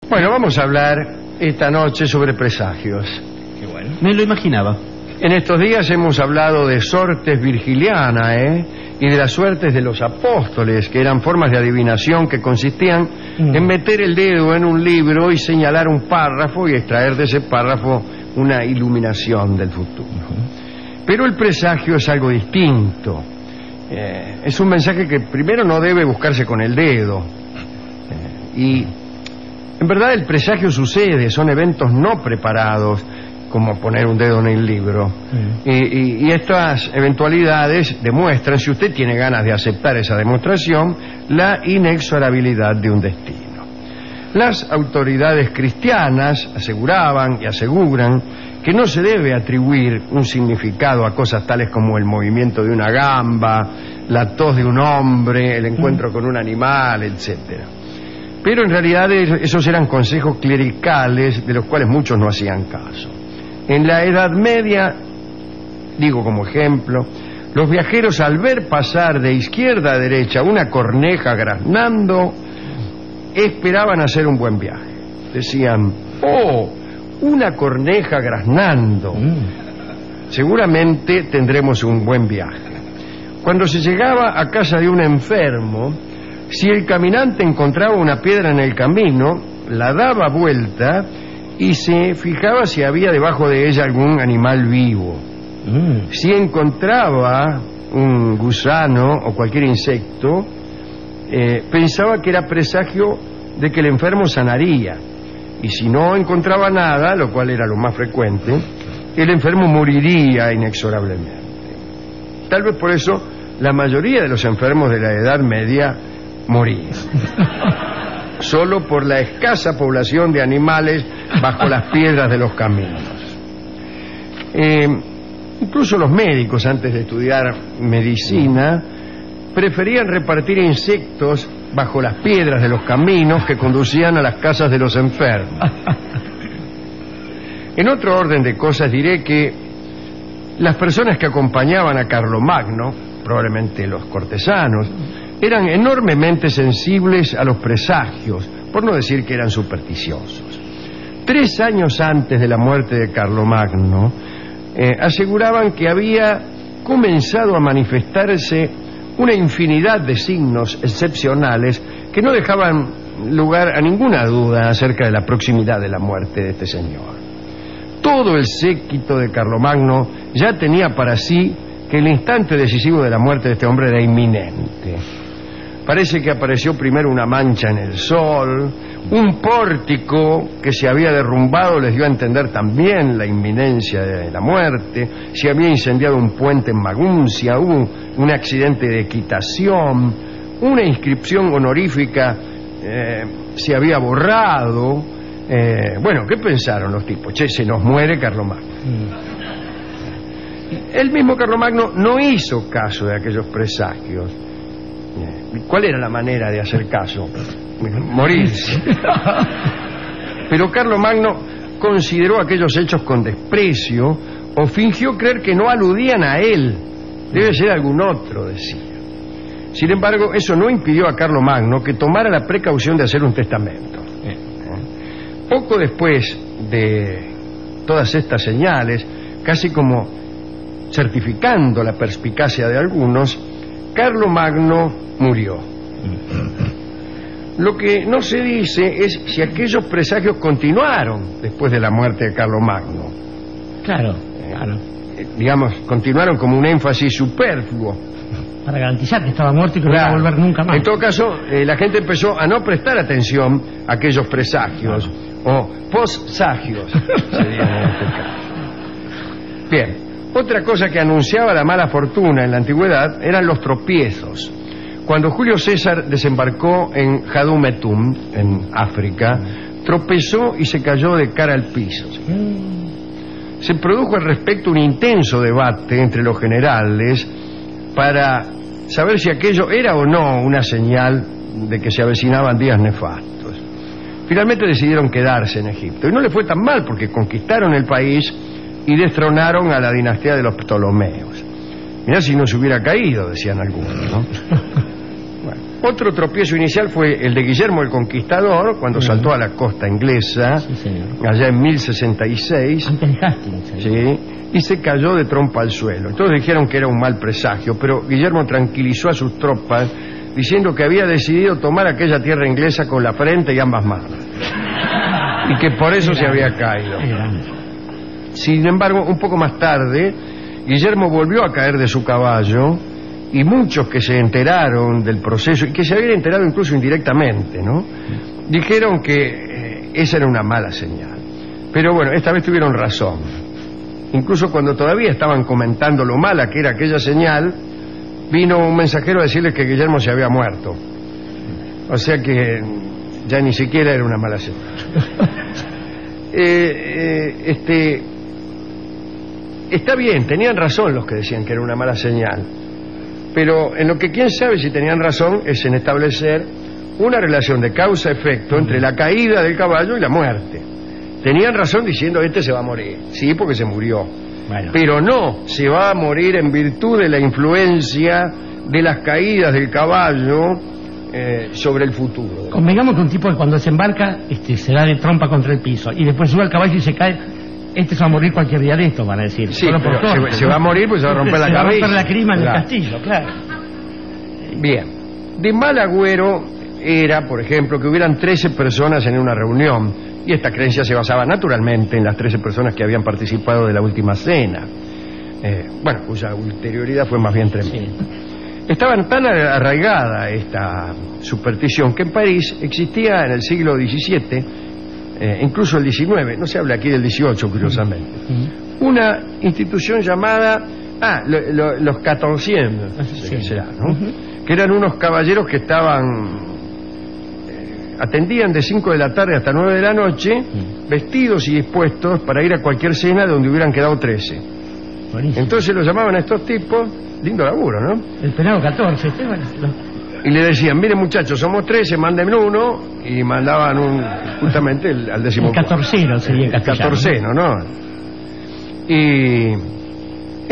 Bueno, vamos a hablar esta noche sobre presagios. Qué bueno. Me lo imaginaba. En estos días hemos hablado de sortes virgiliana, y de las suertes de los apóstoles, que eran formas de adivinación que consistían en meter el dedo en un libro y señalar un párrafo y extraer de ese párrafo una iluminación del futuro. Pero el presagio es algo distinto. Es un mensaje que primero no debe buscarse con el dedo. Y en verdad el presagio sucede, son eventos no preparados, como poner un dedo en el libro. Y estas eventualidades demuestran, si usted tiene ganas de aceptar esa demostración, la inexorabilidad de un destino. Las autoridades cristianas aseguraban y aseguran que no se debe atribuir un significado a cosas tales como el movimiento de una gamba, la tos de un hombre, el encuentro con un animal, etcétera. Pero en realidad esos eran consejos clericales de los cuales muchos no hacían caso. En la Edad Media, digo como ejemplo, los viajeros al ver pasar de izquierda a derecha una corneja graznando, esperaban hacer un buen viaje. Decían, ¡oh, una corneja graznando! Seguramente tendremos un buen viaje. Cuando se llegaba a casa de un enfermo, si el caminante encontraba una piedra en el camino, la daba vuelta y se fijaba si había debajo de ella algún animal vivo. Si encontraba un gusano o cualquier insecto, pensaba que era presagio de que el enfermo sanaría. Y si no encontraba nada, lo cual era lo más frecuente, el enfermo moriría inexorablemente. Tal vez por eso la mayoría de los enfermos de la Edad Media morían. Solo por la escasa población de animales bajo las piedras de los caminos. Incluso los médicos, antes de estudiar medicina, preferían repartir insectos bajo las piedras de los caminos que conducían a las casas de los enfermos. En otro orden de cosas diré que las personas que acompañaban a Carlomagno, probablemente los cortesanos, eran enormemente sensibles a los presagios, por no decir que eran supersticiosos. 3 años antes de la muerte de Carlomagno, aseguraban que había comenzado a manifestarse una infinidad de signos excepcionales que no dejaban lugar a ninguna duda acerca de la proximidad de la muerte de este señor. Todo el séquito de Carlomagno ya tenía para sí que el instante decisivo de la muerte de este hombre era inminente. Parece que apareció primero una mancha en el sol, un pórtico que se había derrumbado les dio a entender también la inminencia de la muerte, se había incendiado un puente en Maguncia, hubo un accidente de equitación, una inscripción honorífica se había borrado. Bueno, ¿qué pensaron los tipos? Che, se nos muere Carlomagno. El mismo Carlomagno no hizo caso de aquellos presagios. ¿Cuál era la manera de hacer caso? Morirse. Pero Carlomagno consideró aquellos hechos con desprecio o fingió creer que no aludían a él. Debe ser algún otro, decía. Sin embargo, eso no impidió a Carlomagno que tomara la precaución de hacer un testamento. Poco después de todas estas señales, casi como certificando la perspicacia de algunos, Carlomagno murió. Lo que no se dice es si aquellos presagios continuaron después de la muerte de Carlomagno. Claro. Digamos, continuaron como un énfasis superfluo. Para garantizar que estaba muerto y que no iba a volver nunca más. En todo caso, la gente empezó a no prestar atención a aquellos presagios, o postsagios, serían en este caso. Bien, otra cosa que anunciaba la mala fortuna en la antigüedad eran los tropiezos. Cuando Julio César desembarcó en Jadumetum, en África, tropezó y se cayó de cara al piso. Se produjo al respecto un intenso debate entre los generales para saber si aquello era o no una señal de que se avecinaban días nefastos. Finalmente decidieron quedarse en Egipto. Y no les fue tan mal porque conquistaron el país y destronaron a la dinastía de los Ptolomeos. Mirá si no se hubiera caído, decían algunos, ¿no? Bueno. Otro tropiezo inicial fue el de Guillermo el Conquistador, cuando saltó a la costa inglesa, Sí, señor. allá en 1066, Antes de Hastings. ¿sí? Y se cayó de trompa al suelo. Todos dijeron que era un mal presagio, pero Guillermo tranquilizó a sus tropas diciendo que había decidido tomar aquella tierra inglesa con la frente y ambas manos, y que por eso se había caído. Sin embargo, un poco más tarde, Guillermo volvió a caer de su caballo, y muchos que se enteraron del proceso, y que se habían enterado incluso indirectamente, ¿no?, dijeron que esa era una mala señal. Pero bueno, esta vez tuvieron razón. Incluso cuando todavía estaban comentando lo mala que era aquella señal, vino un mensajero a decirles que Guillermo se había muerto. O sea que ya ni siquiera era una mala señal. Está bien, tenían razón los que decían que era una mala señal, pero en lo que quién sabe si tenían razón es en establecer una relación de causa-efecto entre la caída del caballo y la muerte. Tenían razón diciendo este se va a morir, sí, porque se murió, Bueno. pero no se va a morir en virtud de la influencia de las caídas del caballo sobre el futuro. Convengamos que un tipo que cuando se embarca se da de trompa contra el piso y después sube al caballo y se cae, se va a morir cualquier día de esto, van a decir. Sí, Solo por pero torpe, se va a morir porque se va a romper la se cabeza. va a romper la crima en Claro. el castillo, claro. Bien. De mal agüero era, por ejemplo, que hubieran 13 personas en una reunión, y esta creencia se basaba naturalmente en las 13 personas que habían participado de la última cena, bueno, cuya ulterioridad fue más bien tremenda. Sí. Estaba tan arraigada esta superstición que en París existía en el siglo XVII, incluso el XIX, no se habla aquí del XVIII, curiosamente, una institución llamada los 14, Sí. será, ¿no? Que eran unos caballeros que atendían de 5 de la tarde hasta 9 de la noche, vestidos y dispuestos para ir a cualquier cena donde hubieran quedado 13. Buenísimo. Entonces los llamaban a estos tipos, lindo laburo, ¿no? El penado 14, Y le decían, miren muchachos, somos 13, mándenme uno, y mandaban justamente al décimo. el 14 sería en castellano. 14, ¿no? Y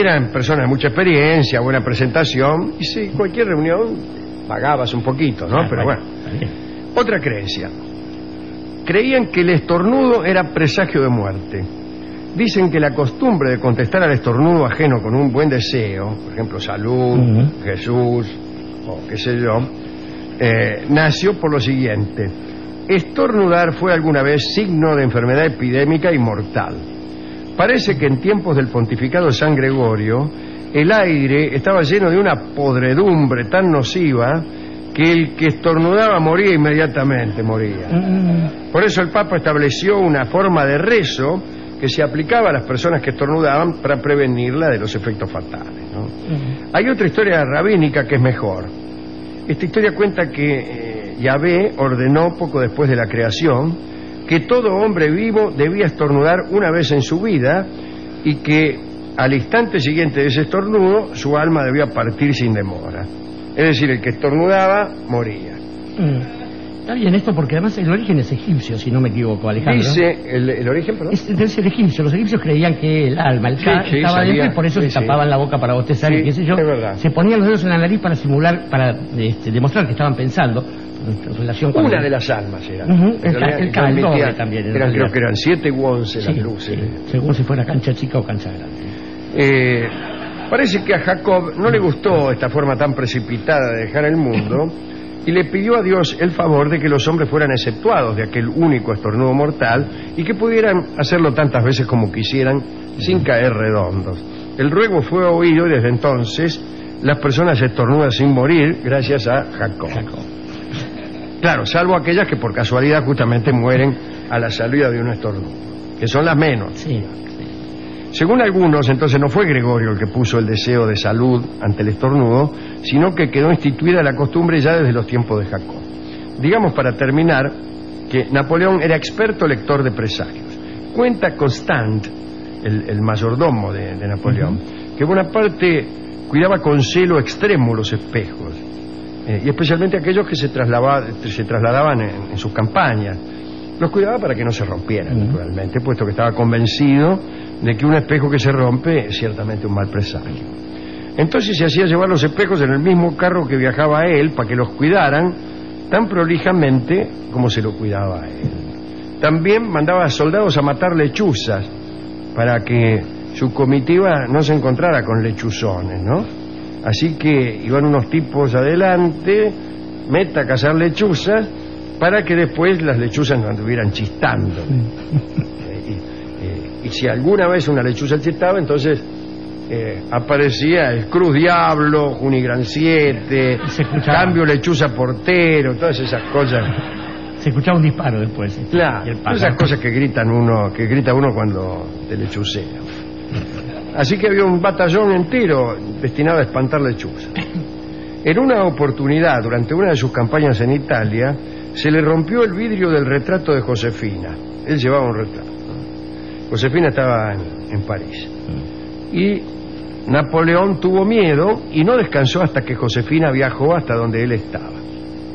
eran personas de mucha experiencia, buena presentación, y sí, cualquier reunión pagabas un poquito, ¿no? Pero bueno. Otra creencia. Creían que el estornudo era presagio de muerte. Dicen que la costumbre de contestar al estornudo ajeno con un buen deseo, por ejemplo, salud, Jesús, o qué sé yo, nació por lo siguiente. Estornudar fue alguna vez signo de enfermedad epidémica y mortal. Parece que en tiempos del pontificado de San Gregorio, el aire estaba lleno de una podredumbre tan nociva que el que estornudaba moría inmediatamente, moría. Por eso el Papa estableció una forma de rezo que se aplicaba a las personas que estornudaban para prevenirla de los efectos fatales, ¿no? Hay otra historia rabínica que es mejor. Esta historia cuenta que Yahvé ordenó poco después de la creación que todo hombre vivo debía estornudar una vez en su vida, y que al instante siguiente de ese estornudo su alma debía partir sin demora. Es decir, el que estornudaba moría. Está bien esto porque además el origen es egipcio, si no me equivoco, Alejandro. Dice el origen, perdón. Debe ser egipcio. Los egipcios creían que el alma, el Ka, sí, estaba sabía. dentro, y por eso Sí, se tapaban la boca para bostezar, Sí, y qué sé yo. es verdad. Se ponían los dedos en la nariz para simular, para demostrar que estaban pensando en relación con Una de las almas era. El En Ka, el doble realidad, también. creo que eran 7 u 11 las luces. según si fuera cancha chica o cancha grande. Parece que a Jacob no le gustó esta forma tan precipitada de dejar el mundo, y le pidió a Dios el favor de que los hombres fueran exceptuados de aquel único estornudo mortal, y que pudieran hacerlo tantas veces como quisieran sin caer redondos. El ruego fue oído, y desde entonces las personas estornudan sin morir gracias a Jacob. Claro, salvo aquellas que por casualidad justamente mueren a la salida de un estornudo, que son las menos. Sí. Según algunos, entonces no fue Gregorio el que puso el deseo de salud ante el estornudo, sino que quedó instituida la costumbre ya desde los tiempos de Jacob. Digamos, para terminar, que Napoleón era experto lector de presagios. Cuenta Constant, el mayordomo de Napoleón, que Bonaparte cuidaba con celo extremo los espejos, y especialmente aquellos que se trasladaban en sus campañas. Los cuidaba para que no se rompieran, naturalmente, puesto que estaba convencido de que un espejo que se rompe es ciertamente un mal presagio. Entonces se hacía llevar los espejos en el mismo carro que viajaba él para que los cuidaran tan prolijamente como se lo cuidaba a él. También mandaba a soldados a matar lechuzas para que su comitiva no se encontrara con lechuzones, ¿no? Así que iban unos tipos adelante, meta a cazar lechuzas, para que después las lechuzas no anduvieran chistando. Y si alguna vez una lechuza chistaba, entonces aparecía el Cruz Diablo, Junigran 7, Cambio Lechuza Portero, todas esas cosas. Se escuchaba un disparo después. Claro, esas cosas que grita uno cuando te lechucea. Así que había un batallón entero destinado a espantar lechuzas. En una oportunidad, durante una de sus campañas en Italia, se le rompió el vidrio del retrato de Josefina. Él llevaba un retrato. Josefina estaba en París. Y Napoleón tuvo miedo y no descansó hasta que Josefina viajó hasta donde él estaba,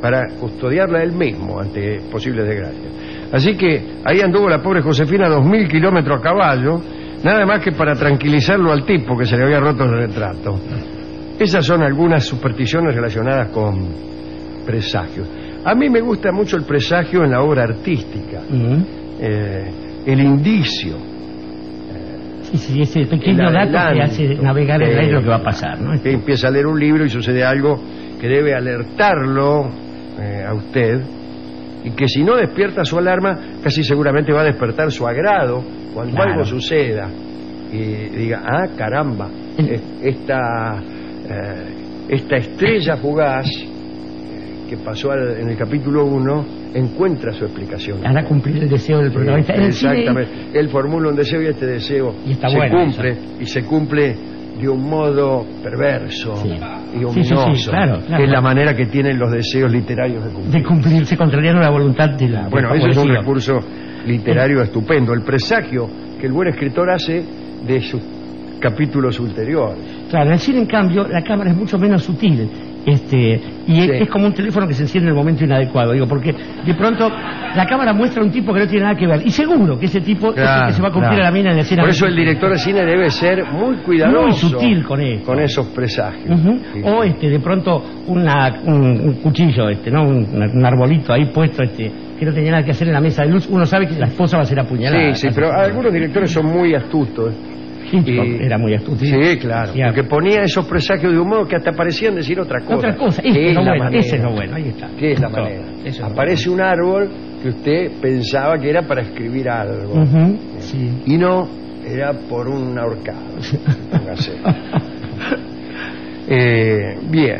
para custodiarla él mismo ante posibles desgracias. Así que ahí anduvo la pobre Josefina 2000 kilómetros a caballo, nada más que para tranquilizarlo al tipo que se le había roto el retrato. Esas son algunas supersticiones relacionadas con presagios. A mí me gusta mucho el presagio en la obra artística, el indicio. Sí, ese pequeño dato que hace navegar el aire lo que va a pasar, ¿no? Que empieza a leer un libro y sucede algo que debe alertarlo a usted, y que si no despierta su alarma, casi seguramente va a despertar su agrado cuando algo suceda y diga, ah, caramba, esta estrella fugaz que pasó en el capítulo 1 encuentra su explicación. Hará cumplir el deseo del protagonista. Exactamente. Él formula un deseo y este deseo cumple, y se cumple de un modo perverso y ominoso. Claro. Que es la manera que tienen los deseos literarios de cumplir. De cumplirse, contrariando la voluntad de la... Bueno, eso es un recurso literario estupendo. El presagio que el buen escritor hace de sus capítulos ulteriores. Claro, en el cine, en cambio, la cámara es mucho menos sutil. Es como un teléfono que se enciende en el momento inadecuado, digo, porque de pronto la cámara muestra a un tipo que no tiene nada que ver, y seguro que ese tipo es el que se va a cumplir a la mina en la escena. Por eso el director de cine debe ser muy cuidadoso, muy sutil con esos presagios. O de pronto un cuchillo, ¿no? Un arbolito ahí puesto, que no tenía nada que hacer en la mesa de luz. Uno sabe que la esposa va a ser apuñalada. Sí, pero algunos directores son muy astutos. Era muy astuto. Sí, claro. Porque ponía esos presagios de un modo que hasta parecían decir otra cosa. Ese es lo bueno, ahí está. ¿Qué es la manera? Aparece un árbol que usted pensaba que era para escribir algo. Y no, era por un ahorcado. Bien.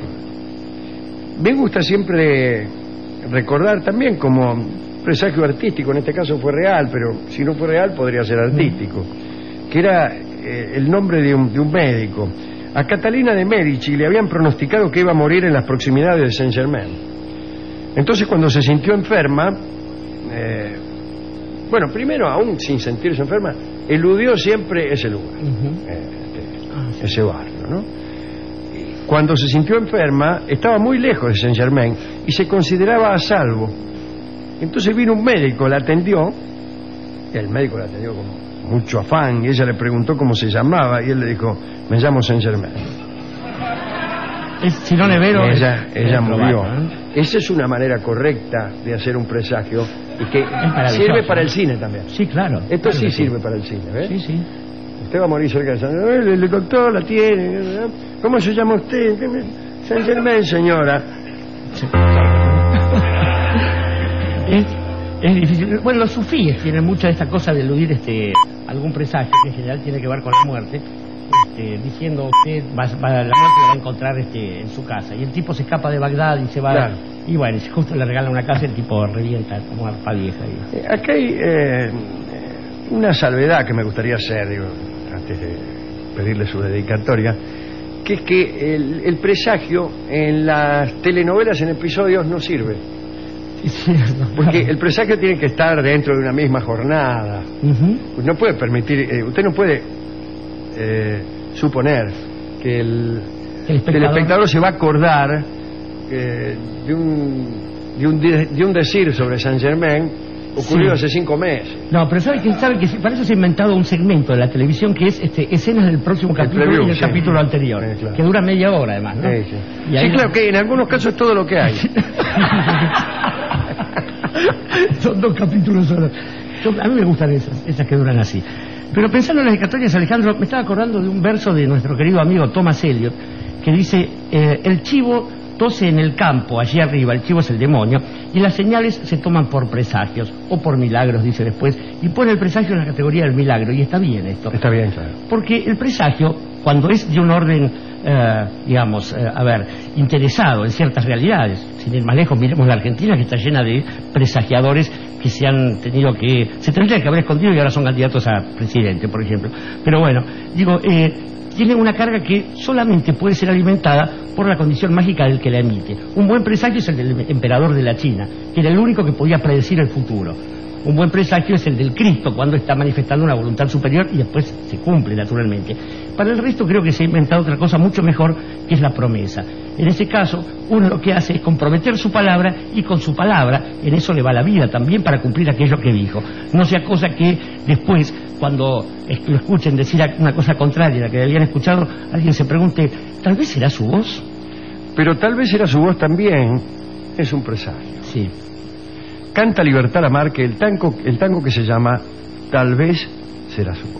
Me gusta siempre recordar también como presagio artístico, en este caso fue real, pero si no fue real podría ser artístico, que era el nombre de un médico. A Catalina de Medici le habían pronosticado que iba a morir en las proximidades de Saint-Germain. Entonces, cuando se sintió enferma, primero, aún sin sentirse enferma, eludió siempre ese lugar, ese barrio, ¿no? Cuando se sintió enferma, estaba muy lejos de Saint-Germain y se consideraba a salvo. Entonces vino un médico, la atendió, el médico la atendió como mucho afán, y ella le preguntó cómo se llamaba, y él le dijo, me llamo Saint-Germain. Si no Nevero... Ella murió. Esa es una manera correcta de hacer un presagio, y que sirve para el cine también. Sí, claro. Esto sí sirve para el cine, ¿ves? Sí. Usted va a morir cerca de Saint-Germain, el doctor la tiene, ¿cómo se llama usted? Saint-Germain, señora. Sí. Es difícil. Bueno, los sufíes tienen mucha de esta cosa de eludir algún presagio, que en general tiene que ver con la muerte, diciendo usted la muerte la va a encontrar en su casa, y el tipo se escapa de Bagdad y se va, y bueno, si justo le regala una casa, el tipo revienta como arpa vieja. Acá hay una salvedad que me gustaría hacer, antes de pedirle su dedicatoria, que es que el presagio en las telenovelas en episodios no sirve. Porque el presagio tiene que estar dentro de una misma jornada. No puede permitir, usted no puede suponer que el espectador se va a acordar de un decir sobre Saint-Germain ocurrido hace 5 meses. No, pero sabe que para eso se ha inventado un segmento de la televisión que es escenas del próximo capítulo preview, y del capítulo anterior, claro. que dura media hora además, ¿no? Sí. Y ahí Claro que en algunos casos es todo lo que hay. Son 2 capítulos solos. A mí me gustan esas que duran así. Pero pensando en las dedicatorias, Alejandro, me estaba acordando de un verso de nuestro querido amigo Thomas Eliot, que dice, el chivo tose en el campo, allí arriba, el chivo es el demonio, y las señales se toman por presagios, o por milagros, dice después, y pone el presagio en la categoría del milagro, y está bien esto. Está bien, claro. Porque el presagio, cuando es de un orden, interesado en ciertas realidades, sin ir más lejos, miremos la Argentina, que está llena de presagiadores que se tendrían que haber escondido y ahora son candidatos a presidente, por ejemplo. Pero bueno, digo, tiene una carga que solamente puede ser alimentada por la condición mágica del que la emite. Un buen presagio es el del emperador de la China, que era el único que podía predecir el futuro. Un buen presagio es el del Cristo, cuando está manifestando una voluntad superior y después se cumple, naturalmente. Para el resto creo que se ha inventado otra cosa mucho mejor, que es la promesa. En ese caso, uno lo que hace es comprometer su palabra, y con su palabra, en eso le va la vida también para cumplir aquello que dijo. No sea cosa que después, cuando lo escuchen decir una cosa contraria a la que habían escuchado, alguien se pregunte, ¿tal vez será su voz? Pero tal vez era su voz también, es un presagio. Sí. Canta Libertad Lamarque el tango que se llama Tal vez será su voz.